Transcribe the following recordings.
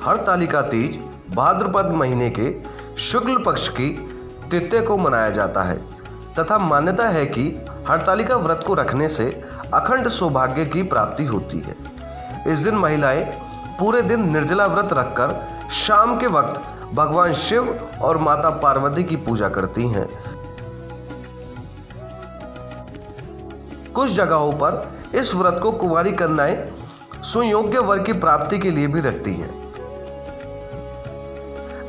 हरतालिका तीज भाद्रपद महीने के शुक्ल पक्ष की तृतीया को मनाया जाता है तथा मान्यता है कि हरतालिका व्रत को रखने से अखंड सौभाग्य की प्राप्ति होती है। इस दिन महिलाएं पूरे दिन निर्जला व्रत रखकर शाम के वक्त भगवान शिव और माता पार्वती की पूजा करती हैं। कुछ जगहों पर इस व्रत को कुंवारी कन्याएं सुयोग्य वर की प्राप्ति के लिए भी रखती हैं।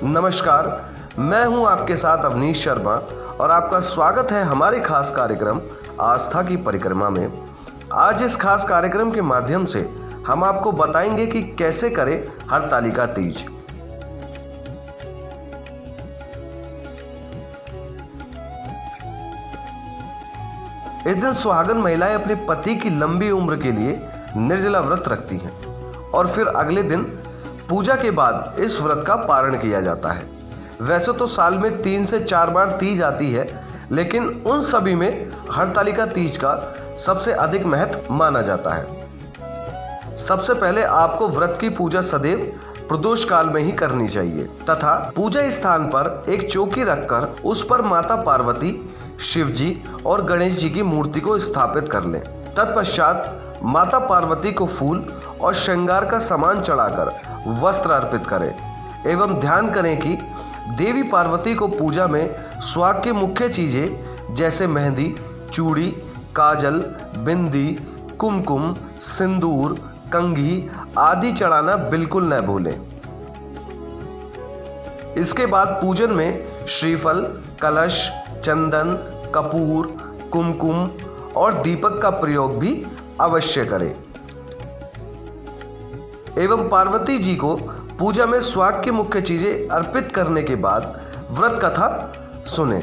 नमस्कार, मैं हूं आपके साथ अवनीश शर्मा और आपका स्वागत है हमारे खास कार्यक्रम आस्था की परिक्रमा में। आज इस खास कार्यक्रम के माध्यम से हम आपको बताएंगे कि कैसे करें हरतालिका तीज। इस दिन सुहागन महिलाएं अपने पति की लंबी उम्र के लिए निर्जला व्रत रखती हैं और फिर अगले दिन पूजा के बाद इस व्रत का पारण किया जाता है। वैसे तो साल में 3 से 4 बार तीज आती है, लेकिन उन सभी में हरतालिका तीज का सबसे अधिक महत्व माना जाता है। सबसे पहले आपको व्रत की पूजा सदैव प्रदोष काल में ही करनी चाहिए तथा पूजा स्थान पर एक चौकी रखकर उस पर माता पार्वती, शिव जी और गणेश जी की मूर्ति को स्थापित कर लें। तत्पश्चात माता पार्वती को फूल और श्रृंगार का सामान चढ़ाकर वस्त्र अर्पित करें एवं ध्यान करें कि देवी पार्वती को पूजा में सुहाग की मुख्य चीजें जैसे मेहंदी, चूड़ी, काजल, बिंदी, कुमकुम, सिंदूर, कंघी आदि चढ़ाना बिल्कुल न भूलें। इसके बाद पूजन में श्रीफल, कलश, चंदन, कपूर, कुमकुम और दीपक का प्रयोग भी अवश्य करें एवं पार्वती जी को पूजा में सुहाग की मुख्य चीजें अर्पित करने के बाद व्रत कथा सुने।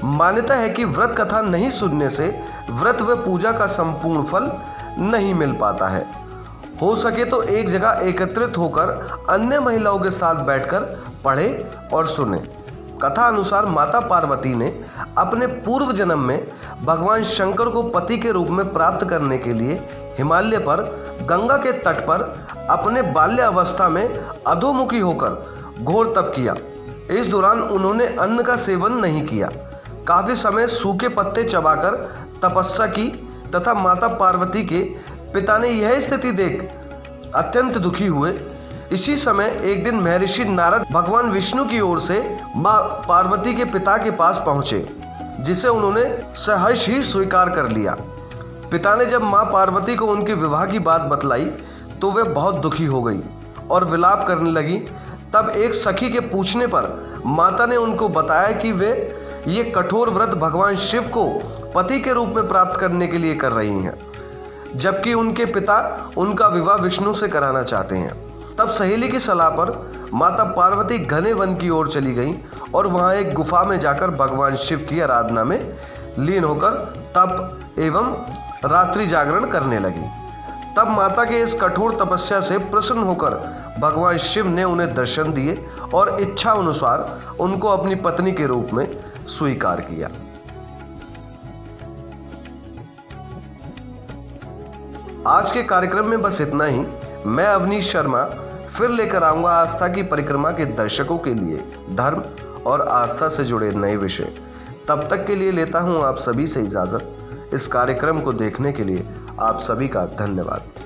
मान्यता है कि व्रत कथा नहीं सुनने से व्रत व पूजा का संपूर्ण फल नहीं मिल पाता है। हो सके तो एक जगह एकत्रित होकर अन्य महिलाओं के साथ बैठकर पढ़े और सुने। कथा अनुसार माता पार्वती ने अपने पूर्व जन्म में भगवान शंकर को पति के रूप में प्राप्त करने के लिए हिमालय पर गंगा के तट पर अपने बाल्यावस्था में अधोमुखी होकर घोर तप किया। इस दौरान उन्होंने अन्न का सेवन नहीं किया, काफी समय सूखे पत्ते चबाकर तपस्या की तथा माता पार्वती के पिता ने यह स्थिति देख अत्यंत दुखी हुए। इसी समय एक दिन महर्षि नारद भगवान विष्णु की ओर से मां पार्वती के पिता के पास पहुंचे, जिसे उन्होंने सहर्ष ही स्वीकार कर लिया। पिता ने जब मां पार्वती को उनके विवाह की बात बतलाई तो वे बहुत दुखी हो गई और विलाप करने लगी। तब एक सखी के पूछने पर माता ने उनको बताया कि वे ये कठोर व्रत भगवान शिव को पति के रूप में प्राप्त करने के लिए कर रही हैं, जबकि उनके पिता उनका विवाह विष्णु से कराना चाहते हैं। तब सहेली की सलाह पर माता पार्वती घने वन की ओर चली गईं और वहां एक गुफा में जाकर भगवान शिव की आराधना में लीन होकर तप एवं रात्रि जागरण करने लगी। तब माता के इस कठोर तपस्या से प्रसन्न होकर भगवान शिव ने उन्हें दर्शन दिए और इच्छा अनुसार उनको अपनी पत्नी के रूप में स्वीकार किया। आज के कार्यक्रम में बस इतना ही। मैं अवनीश शर्मा फिर लेकर आऊंगा आस्था की परिक्रमा के दर्शकों के लिए धर्म और आस्था से जुड़े नए विषय। तब तक के लिए लेता हूं आप सभी से इजाजत। इस कार्यक्रम को देखने के लिए आप सभी का धन्यवाद।